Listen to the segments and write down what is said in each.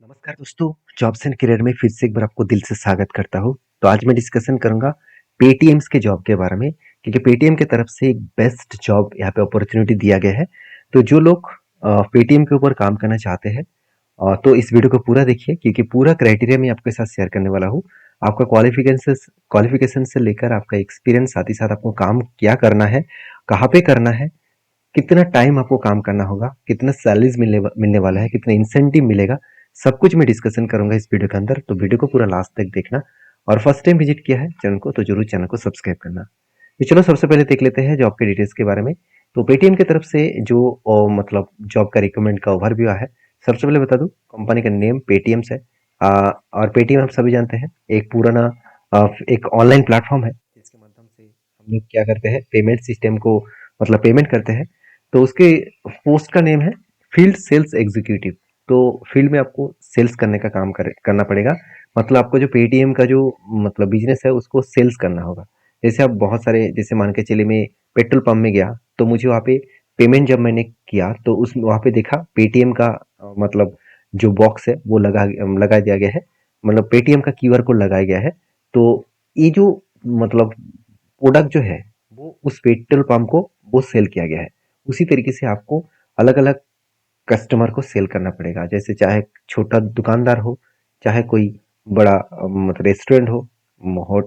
नमस्कार दोस्तों, jobs and career में फिर से एक बार आपको दिल से स्वागत करता हूँ। तो आज मैं डिस्कशन करूंगा पेटीएम्स के जॉब के बारे में, क्योंकि पेटीएम की तरफ से एक बेस्ट जॉब यहाँ पे अपॉर्चुनिटी दिया गया है। तो जो लोग पेटीएम के ऊपर काम करना चाहते हैं, तो इस वीडियो को पूरा देखिए, क्योंकि पूरा क्राइटेरिया मैं आपके साथ शेयर करने वाला हूँ। आपका क्वालिफिकेशन से लेकर आपका एक्सपीरियंस, साथ ही साथ आपको काम क्या करना है, कहाँ पे करना है, कितना टाइम आपको काम करना होगा, कितना सैलरीज मिलने वाला है, कितना इंसेंटिव मिलेगा, सब कुछ मैं डिस्कशन करूंगा इस वीडियो के अंदर। तो वीडियो को पूरा लास्ट तक देखना, और फर्स्ट टाइम विजिट किया है चैनल को तो जरूर चैनल को सब्सक्राइब करना। तो चलो सबसे पहले देख लेते हैं जॉब के डिटेल्स के बारे में। तो पेटीएम की तरफ से जो मतलब जॉब का रिक्रूटमेंट का ओवरव्यू है, सबसे पहले बता दूं, कंपनी का नेम पेटीएम है। और पेटीएम हम सभी जानते हैं एक पुराना एक ऑनलाइन प्लेटफॉर्म है, जिसके माध्यम से हम लोग क्या करते हैं, पेमेंट सिस्टम को मतलब पेमेंट करते हैं। तो उसके पोस्ट का नेम है फील्ड सेल्स एग्जीक्यूटिव। तो फील्ड में आपको सेल्स करने का काम करना पड़ेगा। मतलब आपको जो पेटीएम का जो मतलब बिजनेस है उसको सेल्स करना होगा। जैसे आप बहुत सारे, जैसे मान के चले मैं पेट्रोल पंप में गया, तो मुझे वहाँ पे पेमेंट जब मैंने किया तो उस वहाँ पे देखा पेटीएम का मतलब जो बॉक्स है वो लगा दिया गया है, मतलब पेटीएम का क्यूआर कोड लगाया गया है। तो ये जो मतलब प्रोडक्ट जो है वो उस पेट्रोल पंप को वो सेल किया गया है। उसी तरीके से आपको अलग अलग कस्टमर को सेल करना पड़ेगा, जैसे चाहे छोटा दुकानदार हो, चाहे कोई बड़ा मतलब रेस्टोरेंट हो,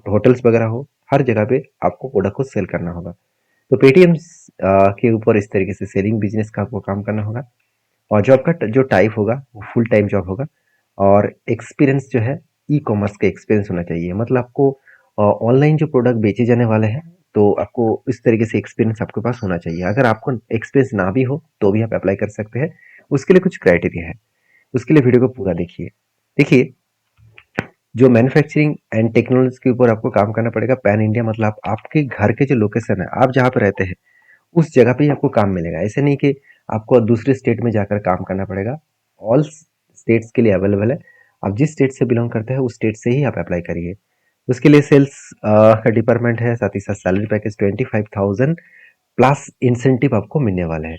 होटल्स वगैरह हो, हर जगह पे आपको प्रोडक्ट को सेल करना होगा। तो पेटीएम के ऊपर इस तरीके से सेलिंग बिजनेस का आपको काम करना होगा। और जॉब का जो टाइप होगा वो फुल टाइम जॉब होगा। और एक्सपीरियंस जो है, ई कॉमर्स का एक्सपीरियंस होना चाहिए। मतलब आपको ऑनलाइन जो प्रोडक्ट बेचे जाने वाले हैं, तो आपको इस तरीके से एक्सपीरियंस आपके पास होना चाहिए। अगर आपको एक्सपीरियंस ना भी हो तो भी आप अप्लाई कर सकते हैं। उसके लिए कुछ क्राइटेरिया है, उसके लिए वीडियो को पूरा देखिए। देखिए, जो मैन्युफैक्चरिंग एंड टेक्नोलॉजी के ऊपर आपको काम करना पड़ेगा पैन इंडिया। मतलब आपके घर के जो लोकेशन है, आप जहाँ पे रहते हैं उस जगह पे ही आपको काम मिलेगा। ऐसे नहीं कि आपको दूसरे स्टेट में जाकर काम करना पड़ेगा। ऑल स्टेट्स के लिए अवेलेबल है। आप जिस स्टेट से बिलोंग करते हैं उस स्टेट से ही आप अप्लाई करिए। उसके लिए सेल्स का डिपार्टमेंट है, साथ ही साथ सैलरी पैकेज 25,000 प्लस इंसेंटिव आपको मिलने वाला है।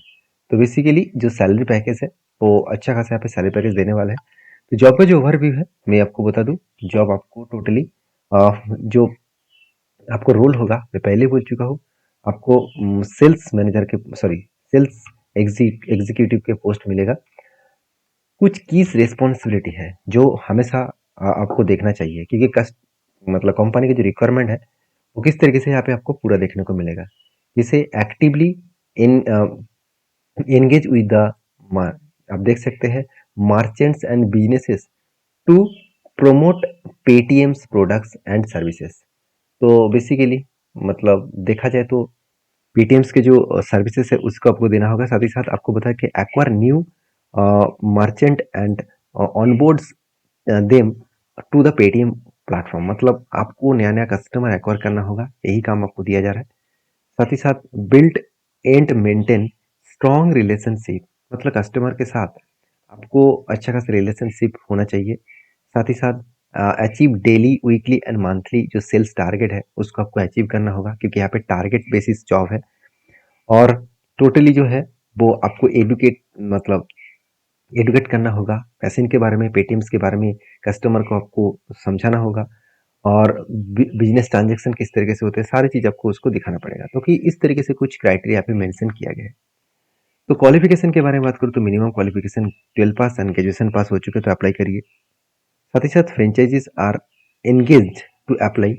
तो बेसिकली जो सैलरी पैकेज है वो अच्छा खासा यहाँ पे सैलरी पैकेज देने वाला है। तो जॉब का जो ओवरव्यू है मैं आपको बता दूं। जॉब आपको टोटली जो आपको रोल होगा, मैं पहले बोल चुका हूँ, आपको सेल्स मैनेजर के, सॉरी, सेल्स एग्जीक्यूटिव के पोस्ट मिलेगा। कुछ कीज रेस्पॉन्सिबिलिटी है जो हमेशा आपको देखना चाहिए, क्योंकि कस्ट मतलब कंपनी की जो रिक्वायरमेंट है वो किस तरीके से यहाँ पे आपको पूरा देखने को मिलेगा। जिसे actively in engage with the, आप देख सकते हैं, merchants and businesses to promote Paytm's products and services. तो बेसिकली मतलब देखा जाए तो पेटीएम्स के जो सर्विसेज है उसको आपको देना होगा। साथ ही साथ आपको बताया कि acquire new merchant and onboards them to the Paytm platform. मतलब आपको नया नया कस्टमर एक्वायर करना होगा, यही काम आपको दिया जा रहा है। साथ ही साथ build and maintain strong relationship, मतलब कस्टमर के साथ आपको अच्छा खासा रिलेशनशिप होना चाहिए। साथ ही साथ achieve daily, weekly and monthly जो सेल्स टारगेट है उसको आपको अचीव करना होगा, क्योंकि यहाँ पे टारगेट बेसिस जॉब है। और टोटली जो है वो आपको मतलब एडुकेट करना होगा पैसे के बारे में, पेटीएम्स के बारे में, कस्टमर को आपको समझाना होगा। और बिजनेस ट्रांजेक्शन किस तरीके से होते हैं, सारी चीज आपको उसको दिखाना पड़ेगा। तो कि इस तरीके से कुछ क्राइटेरिया पे मेंशन किया गया है। तो क्वालिफिकेशन के बारे में बात करूँ तो minimum qualification 12 pass and graduation pass हो चुके तो अप्लाई करिए। साथ ही साथ franchisees are engaged to apply,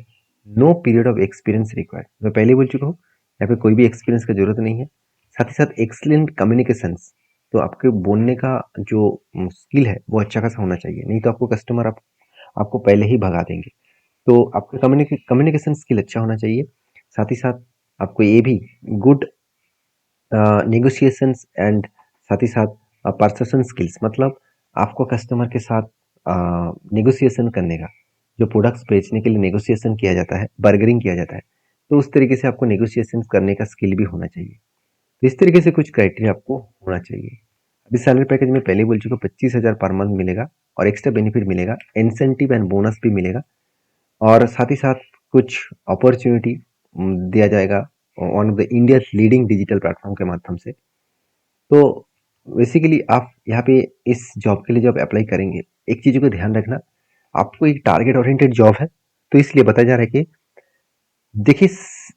no period of experience required. मैं पहले बोल चुका हूँ, यहाँ पे कोई भी एक्सपीरियंस का जरूरत नहीं है। साथ ही साथ एक्सलेंट कम्युनिकेशंस, तो आपके बोलने का जो स्किल है वो अच्छा खासा होना चाहिए, नहीं तो आपको कस्टमर आपको पहले ही भगा देंगे। तो आपका कम्युनिकेशन स्किल अच्छा होना चाहिए। साथ ही साथ आपको ये भी गुड नेगोशिएशंस एंड साथ ही साथ परसेप्शन स्किल्स, मतलब आपको कस्टमर के साथ नेगोशिएशन करने का, जो प्रोडक्ट्स बेचने के लिए नेगोशिएशन किया जाता है, बार्गेनिंग किया जाता है, तो उस तरीके से आपको नेगोशिएशन करने का स्किल भी होना चाहिए। तो इस तरीके से कुछ क्राइटेरिया आपको होना चाहिए। अभी सैलरी पैकेज में पहले बोल चुका, 25,000 पर मंथ मिलेगा, और एक्स्ट्रा बेनिफिट मिलेगा, इंसेंटिव एंड बोनस भी मिलेगा। और साथ ही साथ कुछ अपॉर्चुनिटी दिया जाएगा one of the India leading digital platform के माध्यम से। तो बेसिकली आप यहाँ पे इस जॉब के लिए जब अप्लाई करेंगे एक चीज़ को ध्यान रखना, आपको एक टारगेट ओरिएंटेड जॉब है, तो इसलिए बताया जा रहा है कि देखिए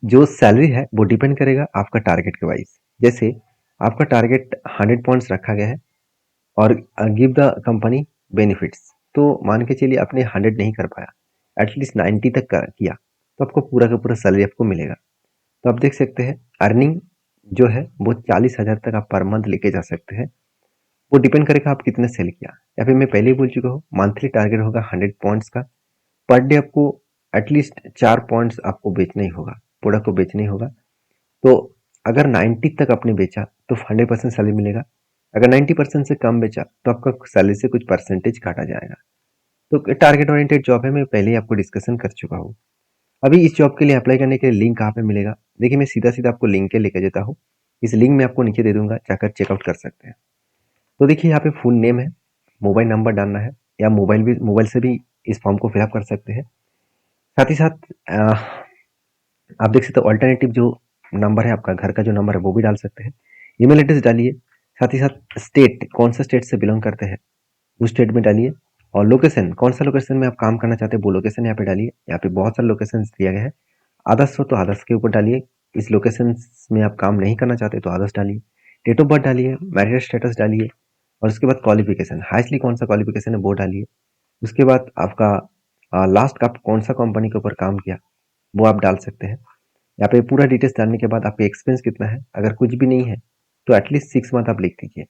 जो सैलरी है वो डिपेंड करेगा आपका टारगेट के वाइज। जैसे आपका टारगेट 100 पॉइंट्स रखा गया है और गिव द कंपनी बेनिफिट्स, तो मान के चलिए आपने 100 नहीं कर पाया, एटलीस्ट 90 तक किया, तो आपको पूरा का पूरा सैलरी आपको मिलेगा। तो आप देख सकते हैं अर्निंग जो है वो 40,000 तक आप पर मंथ लेके जा सकते हैं। वो डिपेंड करेगा आप कितने सेल किया, या फिर मैं पहले ही बोल चुका हूँ मंथली टारगेट होगा 100 पॉइंट्स का। पर डे आपको एटलीस्ट 4 पॉइंट्स आपको बेचना ही होगा, प्रोडक्ट को बेचना ही होगा। तो अगर 90 तक आपने बेचा तो 100% सैलरी मिलेगा। अगर 90% से कम बेचा तो आपका सैलरी से कुछ परसेंटेज काटा जाएगा। तो टारगेट ओरिएंटेड जॉब है, मैं पहले ही आपको डिस्कशन कर चुका हूँ। अभी इस जॉब के लिए अप्लाई करने के लिए लिंक कहाँ पे मिलेगा? देखिए मैं सीधा सीधा आपको लिंक के लेकर जाता हूँ। इस लिंक में आपको नीचे दे दूंगा, जाकर चेकआउट कर सकते हैं। तो देखिए यहाँ पे फुल नेम है, मोबाइल नंबर डालना है, या मोबाइल से भी इस फॉर्म को फिलअप कर सकते हैं। साथ ही साथ आप देख सकते हो ऑल्टरनेटिव जो नंबर है, आपका घर का जो नंबर है वो भी डाल सकते हैं। ईमेल एड्रेस डालिए, साथ ही साथ स्टेट, कौन सा स्टेट से बिलोंग करते हैं उस स्टेट में डालिए, और लोकेशन, कौन सा लोकेशन में आप काम करना चाहते हैं वो लोकेशन यहाँ पे डालिए। यहाँ पे बहुत सारे लोकेशन दिया गया है, अदर्स हो तो अदर्स के ऊपर डालिए। इस लोकेशन में आप काम नहीं करना चाहते तो अदर्स डालिए। डेट ऑफ बर्थ डालिए, मैरिज स्टेटस डालिए, और उसके बाद क्वालिफिकेशन, हाईएस्टली कौन सा क्वालिफिकेशन है वो डालिए। उसके बाद आपका लास्ट का आप कौन सा कंपनी के ऊपर काम किया वो आप डाल सकते हैं। यहाँ पे पूरा डिटेल्स डालने के बाद आपका एक्सपीरियंस कितना है, अगर कुछ भी नहीं है तो एटलीस्ट 6 मंथ आप लिख दीजिए।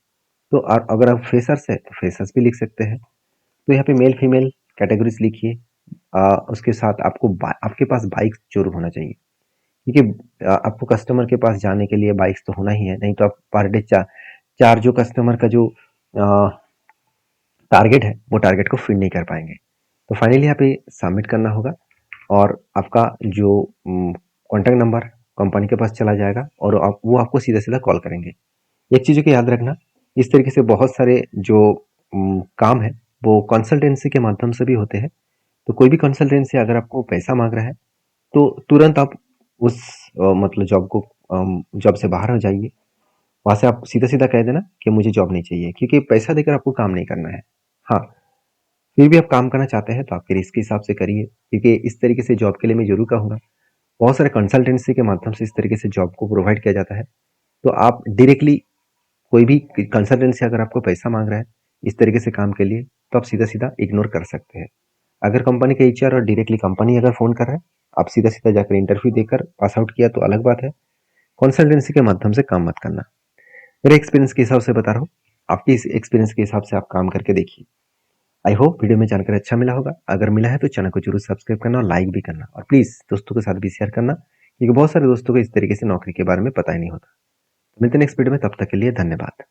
तो अगर आप फ्रेशर्स है तो फ्रेशर्स भी लिख सकते हैं। तो यहाँ पे मेल फीमेल कैटेगरीज लिखिए। उसके साथ आपके पास बाइक जरूर होना चाहिए, क्योंकि आपको कस्टमर के पास जाने के लिए बाइक्स तो होना ही है, नहीं तो आप पर डे चार जो कस्टमर का जो टारगेट है वो टारगेट को फिल नहीं कर पाएंगे। तो फाइनली यहाँ पे सबमिट करना होगा, और आपका जो कॉन्टैक्ट नंबर कंपनी के पास चला जाएगा, और वो आपको सीधा सीधा कॉल करेंगे। एक चीज़ को याद रखना, इस तरीके से बहुत सारे जो काम है वो कंसल्टेंसी के माध्यम से भी होते हैं। तो कोई भी कंसल्टेंसी अगर आपको पैसा मांग रहा है तो तुरंत आप उस मतलब जॉब से बाहर हो जाइए। वहाँ से आप सीधा सीधा कह देना कि मुझे जॉब नहीं चाहिए, क्योंकि पैसा देकर आपको काम नहीं करना है। हाँ, फिर भी आप काम करना चाहते हैं तो आपके रिस्क के हिसाब से करिए, क्योंकि इस तरीके से जॉब के लिए मैं जरूर कहूँगा, बहुत सारे कंसल्टेंसी के माध्यम से इस तरीके से जॉब को प्रोवाइड किया जाता है। तो आप डायरेक्टली कोई भी कंसल्टेंसी अगर आपको पैसा मांग रहा है इस तरीके से काम के लिए, तो आप सीधा सीधा इग्नोर कर सकते हैं। अगर कंपनी का एचआर और डायरेक्टली कंपनी अगर फोन कर रहा है, आप सीधा सीधा जाकर इंटरव्यू देकर पास आउट किया तो अलग बात है। कंसल्टेंसी के माध्यम से काम मत करना। मेरे एक्सपीरियंस के हिसाब से बता रहा हूँ, आपके इस एक्सपीरियंस के हिसाब से आप काम करके देखिए। आई होप वीडियो में जानकर अच्छा मिला होगा। अगर मिला है तो चैनल को जरूर सब्सक्राइब करना और लाइक भी करना, और प्लीज दोस्तों के साथ भी शेयर करना, क्योंकि बहुत सारे दोस्तों को इस तरीके से नौकरी के बारे में पता ही नहीं होता। मिलते हैं नेक्स्ट वीडियो में, तब तक के लिए धन्यवाद।